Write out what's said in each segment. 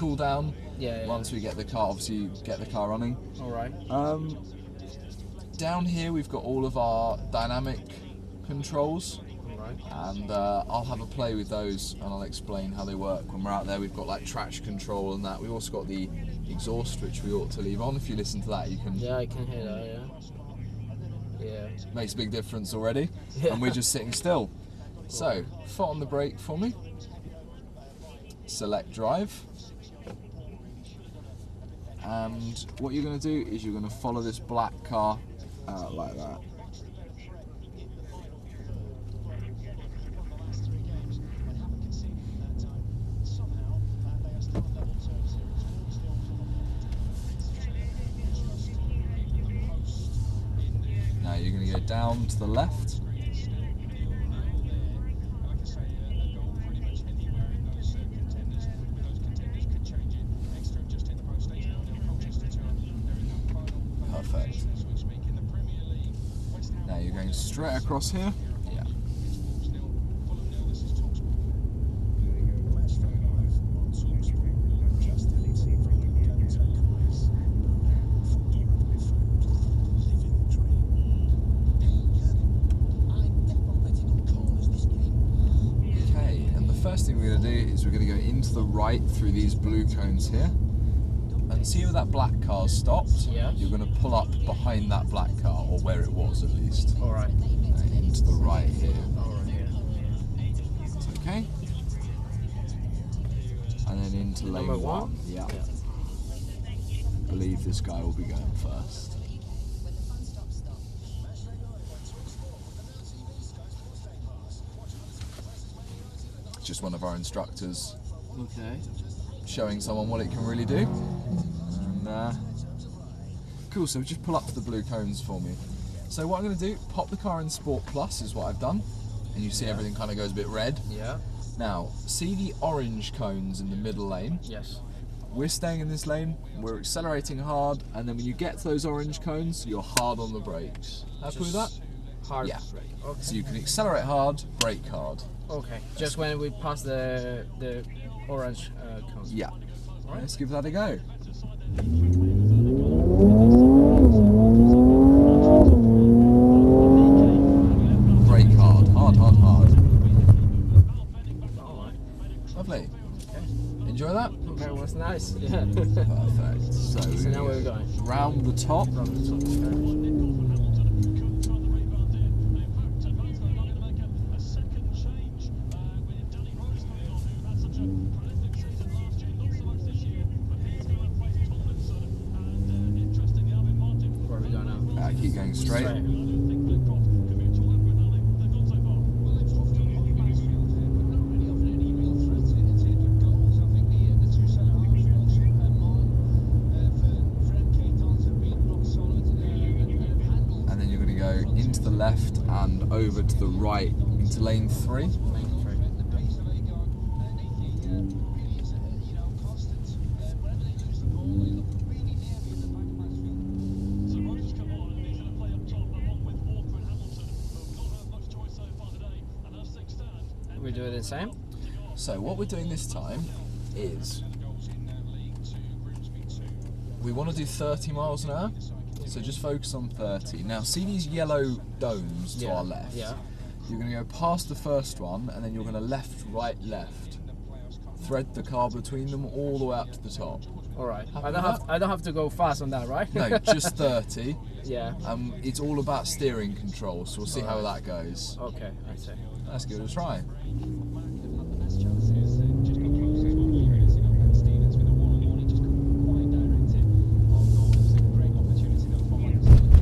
cool down. Yeah. Once we get the car, obviously get the car running. All right. Down here we've got all of our dynamic controls. Right. And I'll have a play with those and I'll explain how they work. When we're out there, we've got like traction control and that. We've also got the exhaust, which we ought to leave on. If you listen to that, you can. Yeah, I can hear that. Yeah. Makes a big difference already. Yeah. And we're just sitting still. So, foot on the brake for me. Select drive. And what you're going to do is you're going to follow this black car like that. Now you're going to go down to the left. Perfect. Now you're going straight across here. Yeah. Okay, and the first thing we're going to do is we're going to go into the right through these blue cones here. And see where that black car's stopped? Yeah. You're going to pull up behind that black car, or where it was at least. All right. And into the right here. All right. Yeah. That's okay. And then into lane Number one. Yeah. I believe this guy will be going first. Just one of our instructors. Okay. Showing someone what it can really do. And cool, so just pull up to the blue cones for me. So what I'm going to do, pop the car in Sport Plus is what I've done. And you see everything kind of goes a bit red. Yeah. Now, see the orange cones in the middle lane? Yes. We're staying in this lane, we're accelerating hard, and then when you get to those orange cones, you're hard on the brakes. Happy with that? Hard Yeah. brake. Okay. So you can accelerate hard, brake hard. Okay. Just when we pass the orange cone. Yeah. All right. Let's give that a go. Brake hard, hard, hard, hard. All right. Lovely. Okay. Enjoy that? Okay, it was nice. Yeah. Perfect. So now where are we going? Round the top. From the top. Okay. Where are we going now? Keep going straight. And then you're going to go into the left and over to the right into lane 3. We do it the same? So what we're doing this time is we want to do 30 miles an hour. So just focus on 30. Now see these yellow domes to our left? Yeah. You're going to go past the first one and then you're going to left, right, left. Thread the car between them all the way up to the top. All right. Happy I don't have to go fast on that, right? No, just 30. Yeah. It's all about steering control, so we'll see how that goes. Okay, I see. Let's give it a try.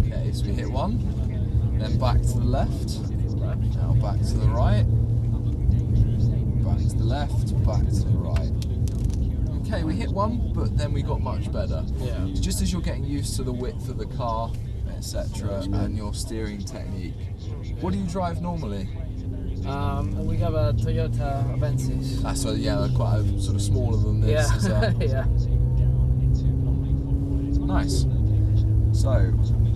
Okay, so we hit one, then back to the left, now back to the right, back to the left, back to the right. Okay, we hit one, but then we got much better. Yeah. It's just as you're getting used to the width of the car, etc., and your steering technique. What do you drive normally? We have a Toyota Avensis. That's quite a sort of smaller than this. Yeah. Is that? Yeah. Nice. So,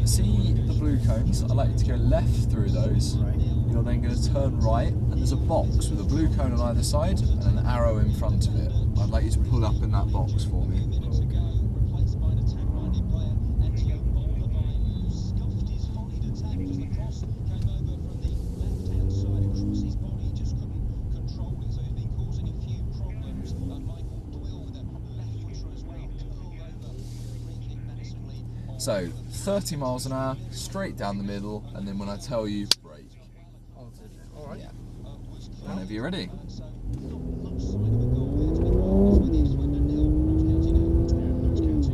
see the blue cones? I'd like you to go left through those. Right. You're then going to turn right, and there's a box with a blue cone on either side and an arrow in front of it. I'd like you to pull up in that box for me. So, 30 miles an hour, straight down the middle, and then when I tell you, brake. Alright. Yeah. Whenever you're ready.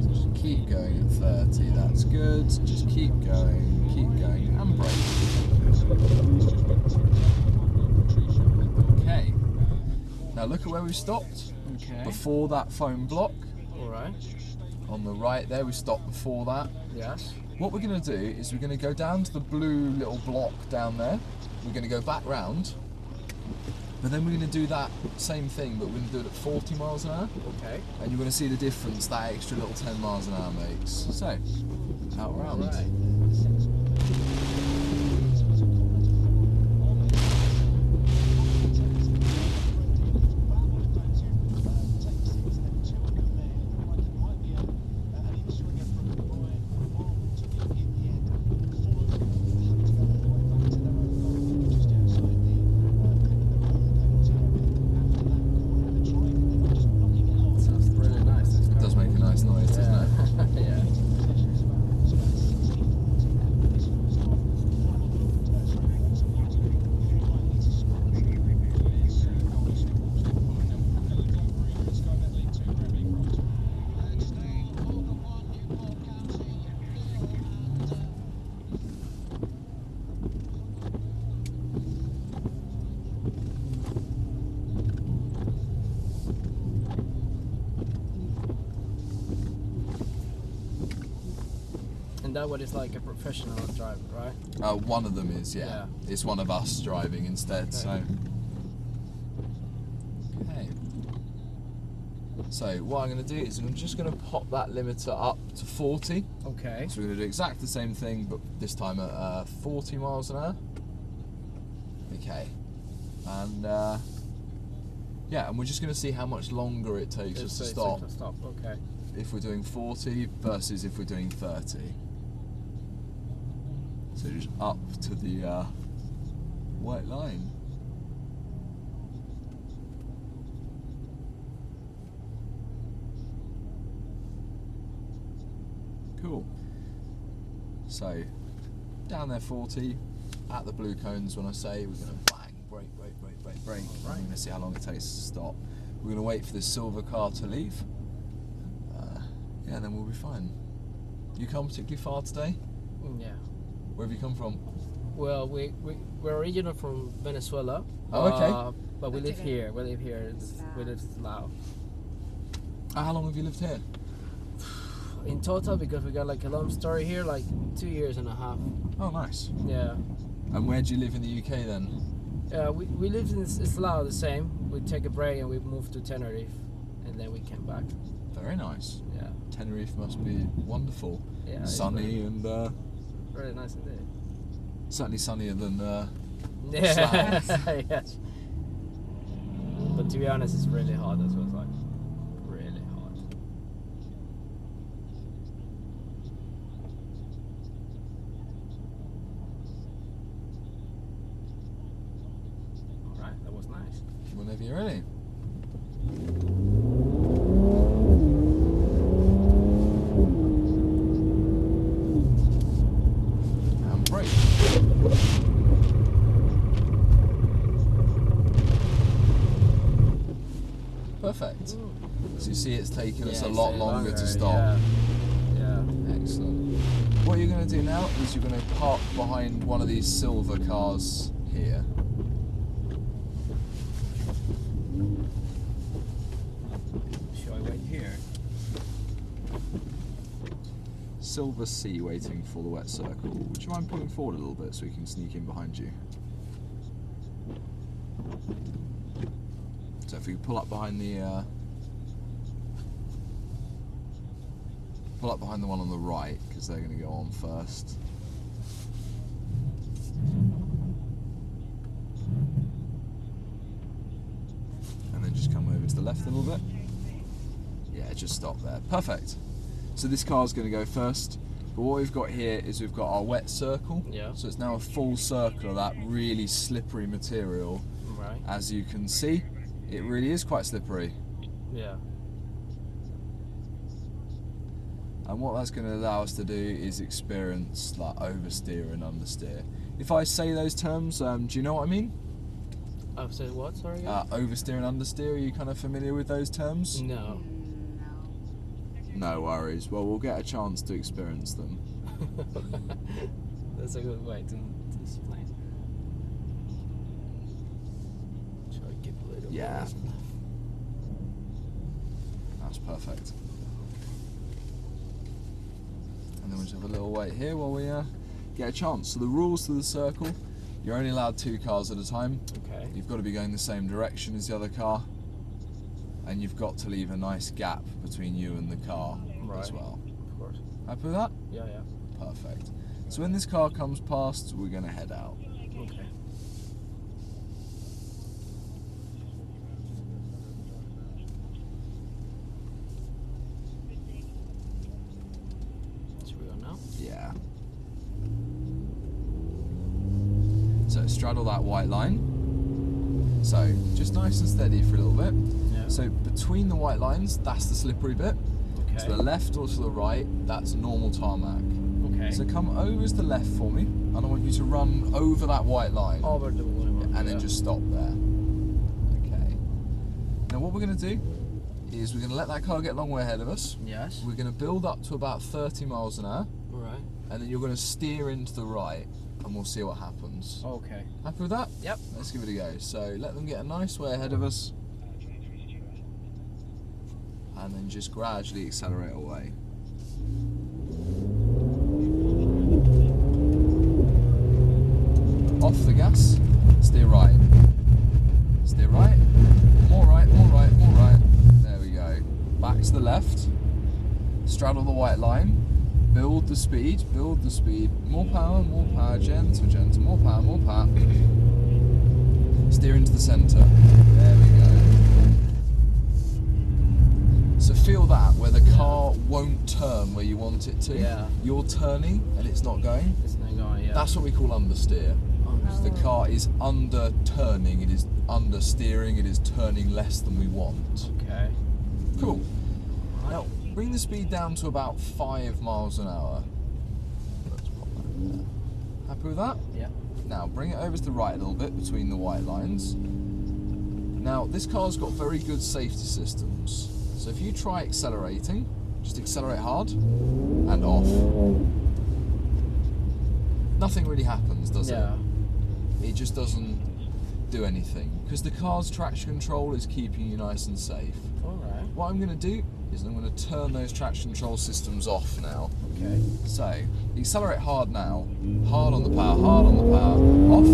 Just keep going at 30, that's good. Just keep going, and brake. Okay. Now look at where we've stopped. Okay. Before that foam block. Alright. On the right there, we stopped before that. Yes. What we're going to do is we're going to go down to the blue little block down there. We're going to go back round. But then we're going to do that same thing, but we're going to do it at 40 miles an hour. Okay. And you're going to see the difference that extra little 10 miles an hour makes. So, out round. Right. And that one is like a professional driver, right? One of them is, yeah. It's one of us driving instead, okay. so. Okay. So what I'm going to do is I'm just going to pop that limiter up to 40. Okay. So we're going to do exactly the same thing, but this time at 40 miles an hour. Okay. And yeah, and we're just going to see how much longer it takes us to stop. Okay. If we're doing 40 versus if we're doing 30. So just up to the white line. Cool. So down there 40, at the blue cones when I say we're going to bang, brake. Right. We're going to see how long it takes to stop. We're going to wait for this silver car to leave. Yeah, then we'll be fine. You come particularly far today? Yeah. Where have you come from? Well, we're originally from Venezuela. Oh, okay. But we live here. We live here. We live in Laos. How long have you lived here? In total, because we got like a long story here, like 2 years and a half. Oh, nice. Yeah. And where do you live in the UK then? We lived in Laos the same. We take a break and we moved to Tenerife, and then we came back. Very nice. Yeah. Tenerife must be wonderful. Yeah. Sunny and really nice indeed. certainly sunnier than Yeah. Slough. Yes. But to be honest, it's really hot. That's what it's like. Really hot. All right, that was nice. Whenever you're ready. And brake. Perfect. So you see it's taken us a lot longer to stop. Yeah. Excellent. What you're going to do now is you're going to park behind one of these silver cars here. Shall I wait here? Silver C waiting for the wet circle. Would you mind pulling forward a little bit so we can sneak in behind you? So if we pull up behind the one on the right, because they're going to go on first. And then just come over to the left a little bit. just stop there. Perfect. So this car's going to go first. But what we've got here is we've got our wet circle. Yeah. So it's now a full circle of that really slippery material. Right. As you can see, it really is quite slippery. Yeah. And what that's going to allow us to do is experience like oversteer and understeer. If I say those terms, do you know what I mean? I've said what? Sorry. Oversteer and understeer. Are you kind of familiar with those terms? No. No worries. Well, we'll get a chance to experience them. That's a good way to explain. Try to keep a little. Yeah. That's perfect. And then we'll just have a little wait here while we get a chance. So the rules to the circle: you're only allowed 2 cars at a time. Okay. You've got to be going the same direction as the other car, and you've got to leave a nice gap between you and the car as well. Of course. Happy with that? Yeah, yeah. Perfect. So when this car comes past, we're going to head out. Okay. Should we go now? Yeah. So straddle that white line. So just nice and steady for a little bit. Yeah. So between the white lines, that's the slippery bit. Okay. To the left or to the right, that's normal tarmac. Okay. So come over to the left for me, and I want you to run over that white line. Over the one. And then just stop there. Okay. Now what we're going to do is we're going to let that car get a long way ahead of us. Yes. We're going to build up to about 30 miles an hour, Right. and then you're going to steer into the right, and we'll see what happens. Okay. Happy with that? Yep. Let's give it a go. So let them get a nice way ahead of us, and then just gradually accelerate away. Off the gas, steer right. Steer right, more right, more right, more right. There we go. Back to the left, straddle the white line, build the speed, more power, gentle, gentle, more power, steer into the centre. There we go. So feel that, where the car won't turn where you want it to. Yeah. You're turning and it's not going. It's not going, yeah. That's what we call understeer. The car is under turning, it is understeering, it is turning less than we want. Okay. Cool. Now, bring the speed down to about 5 miles an hour. Let's pop that in there. Happy with that? Yeah. Now, bring it over to the right a little bit between the white lines. Now, this car's got very good safety systems. So if you try accelerating, just accelerate hard and off. Nothing really happens, does it? Yeah. It just doesn't do anything because the car's traction control is keeping you nice and safe. Alright. What I'm going to do is I'm going to turn those traction control systems off now. Okay. So, accelerate hard now. Hard on the power, off.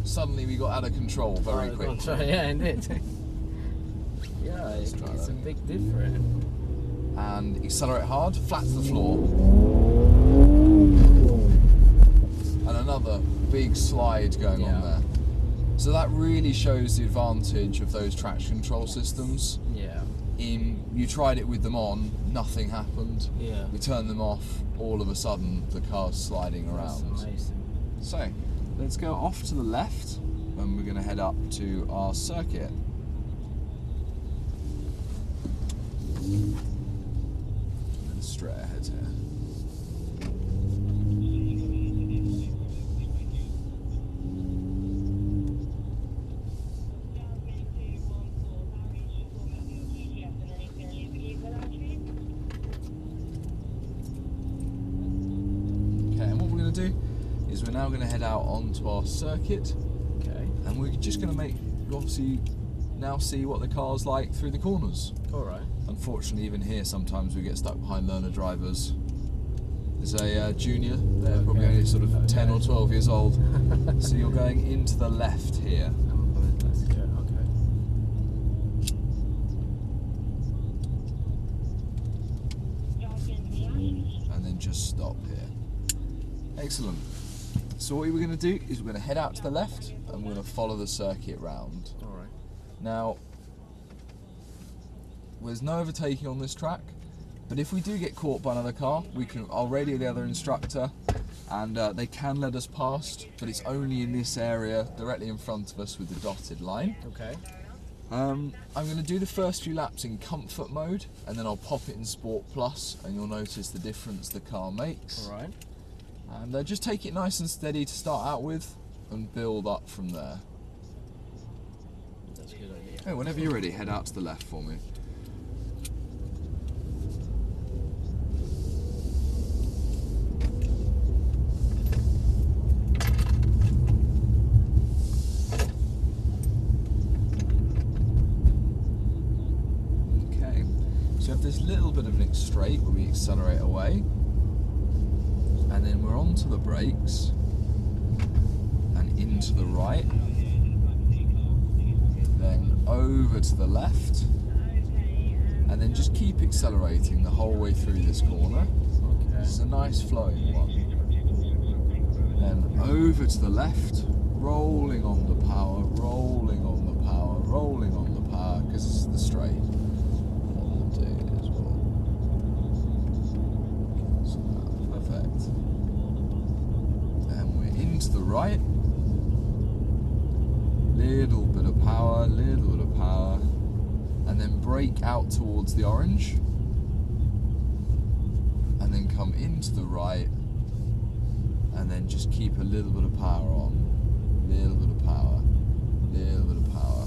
Suddenly we got out of control very quickly. Yeah, indeed. Yeah, it's a big difference. And accelerate hard, flat to the floor. And another big slide going on there. So that really shows the advantage of those traction control systems. Yeah. You tried it with them on, nothing happened. Yeah. We turned them off, all of a sudden the car's sliding around. That's amazing. So, let's go off to the left and we're going to head up to our circuit. And straight ahead here. Do is we're now going to head out onto our circuit. Okay. And we're just going to obviously now see what the car's like through the corners. Alright. Unfortunately, even here sometimes we get stuck behind learner drivers. There's a junior, they're probably only sort of 10 or 12 years old. So you're going into the left here. Okay. And then just stop here. Excellent. So what we're going to do is we're going to head out to the left and we're going to follow the circuit round. Alright. Now, there's no overtaking on this track, but if we do get caught by another car, I'll radio the other instructor, and they can let us past, but it's only in this area directly in front of us with the dotted line. Okay. I'm going to do the first few laps in comfort mode, and then I'll pop it in Sport Plus, and you'll notice the difference the car makes. All right. And just take it nice and steady to start out with, and build up from there. That's a good idea. Hey, whenever you're ready, head out to the left for me. This little bit of an straight where we accelerate away, and then we're onto the brakes and into the right, then over to the left, and then just keep accelerating the whole way through this corner. Okay. This is a nice flowing one. Then over to the left, rolling on the power, rolling on the power, rolling on the power, because this is the straight. Perfect. And we're into the right. Little bit of power, little bit of power. And then brake out towards the orange. And then come into the right. And then just keep a little bit of power on. Little bit of power. Little bit of power.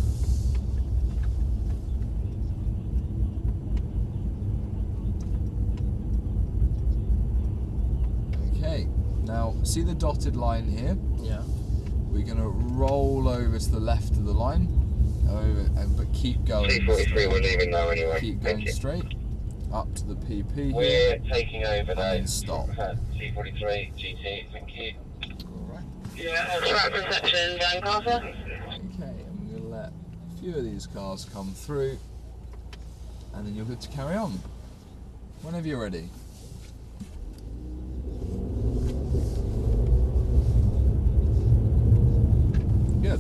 Okay, now see the dotted line here? Yeah. We're going to roll over to the left of the line, but keep going. C43, we're leaving now anyway. Keep going straight up to the PP here. We're taking over now. And stop. C43, GT, thank you. Alright. Yeah, track reception, Lancaster. Okay, and we're going to let a few of these cars come through, and then you're good to carry on. Whenever you're ready. Good.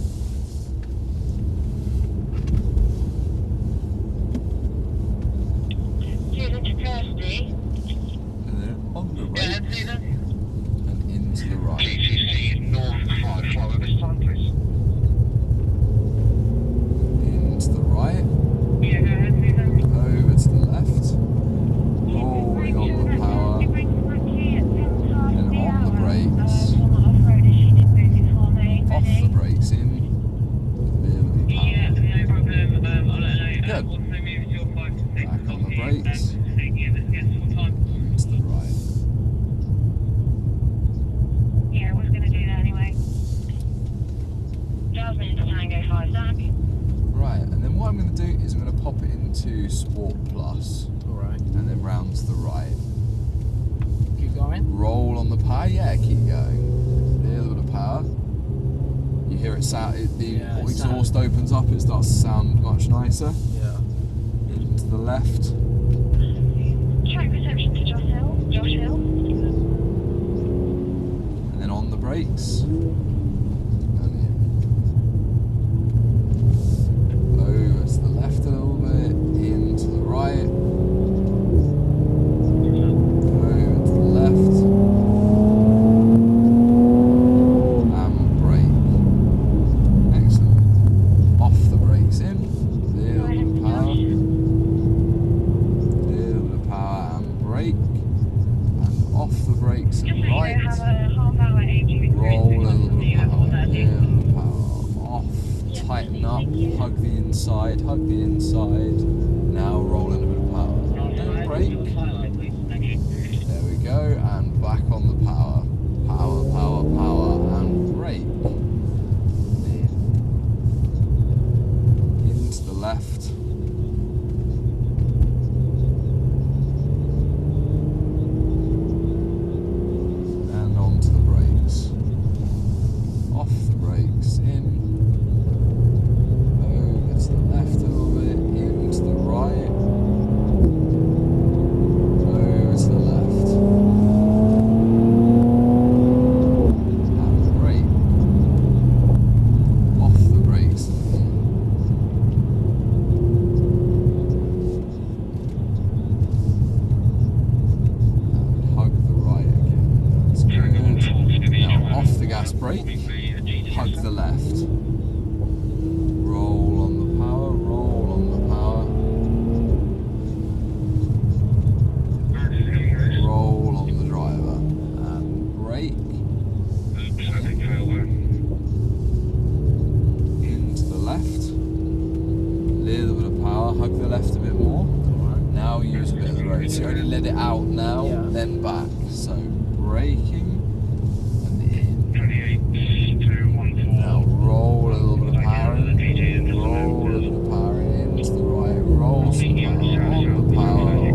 Susan to Kirsty. And then on the Yeah, right, Susan. and into the right. GTC North 5, follow this time, please. Into the right. Yeah, go ahead, Susan. Over to the left. Rolling on the power. And on the brakes. Off the brakes in. Yeah, no problem. I'll let her know. Good. Also move your 5 to 6. Back on the brakes. Yeah, let's get some time. Into the right. Yeah, I was going to do that anyway. Jasmine to Tango 5, Zach. Right, and then what I'm going to do is I'm going to pop it into Sport Plus. Alright. And then round to the right. Keep going. Roll on the power, yeah, keep going. A little bit of power. You hear it sound, the exhaust opens up, it starts to sound much nicer. Yeah. Into the left. Track reception to Josh Hill. Josh Hill. And then on the brakes. And in. Over to the left a little bit, into the right. Over to the left. And brake. Excellent. Off the brakes in. Little bit of power. Little bit of power and brake. And off the brakes Just and so you right. know, have a half-hour AG Roll a little bit of power, there. little power, off, tighten up, hug the inside, now roll in a bit of power. Don't brake, there we go, and back on the power, and brake. Into the left. And onto the brakes. Off the brakes, in. Over to the left a little bit, into the right. Over to the left. And brake. Off the brakes. use a bit of the road. So you only let it out now, Yeah. then back. So braking and in. 28 Now roll a little bit of power in, roll a little bit of power into the right, roll some power, on the power, on the power, on the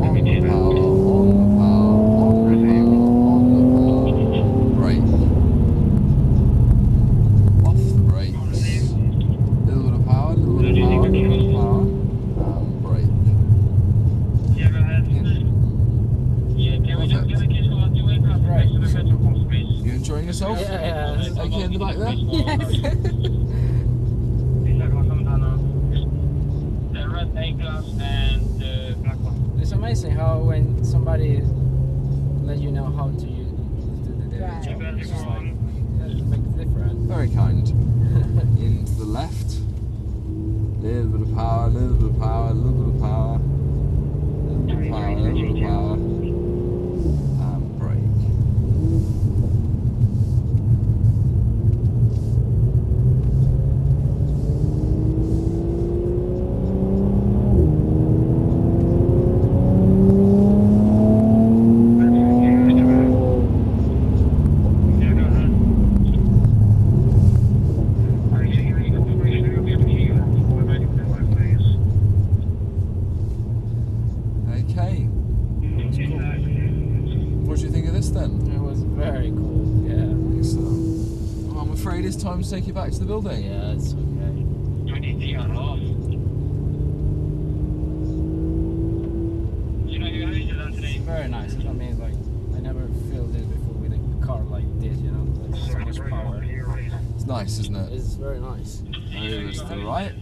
power, on the power, on the power, brake. Off the brakes. Little bit of power, little bit of power, little bit of power, and brake. Yeah, go ahead. In. Yeah, can we just get a kiss on the way across the Right. to the petrol pump, please? You enjoying yourself? Yeah. Okay in the back there? The red A-class and the black one. It's amazing how when somebody let you know how to use the Right. job, Yeah. it's just like, yeah, it makes it different. Very kind. Into the left. Little bit of power, little bit of power, little bit of power. Little bit of power, little bit of power. And brake. Yeah, go ahead. Alright, so you need confirmation of your key for waiting for it, please. Okay. What do you think of this then? It was very cool. Yeah. Excellent. Well, I'm afraid it's time to take you back to the building. Yeah, it's okay. 23 are off. You know, you hated that today. Very nice. I mean, like, I never feel this before with a car like this, you know, like so much power. It's nice, isn't it? It's very nice. Over to the right.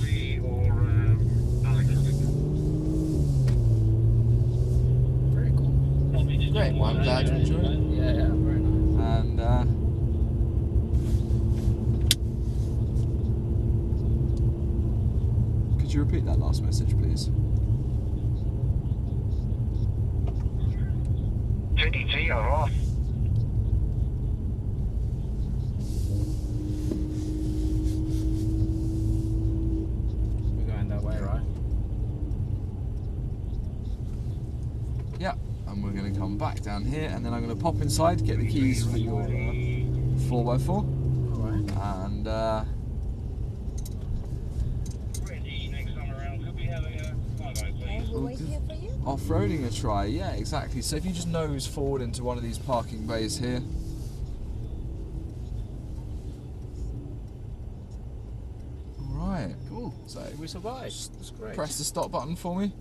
We or Alex. Very cool. Great. Well, I'm glad you enjoyed it. Yeah, yeah, very nice. And could you repeat that last message, please? 23 are off. We're going that way, right? Yeah. And we're going to come back down here, and then I'm going to pop inside, get the keys for your 4x4, Alright. and Ready next time around. Could we have a flyby, please? And we'll wait here for you. off-roading a try. Yeah, exactly. So if you just nose forward into one of these parking bays here. Alright, cool. So We survived. It's great. press the stop button for me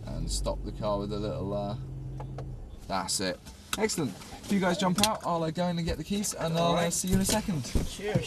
and stop the car with a little that's it. Excellent. If you guys jump out, I'll go in and get the keys, and I'll see you in a second. Cheers.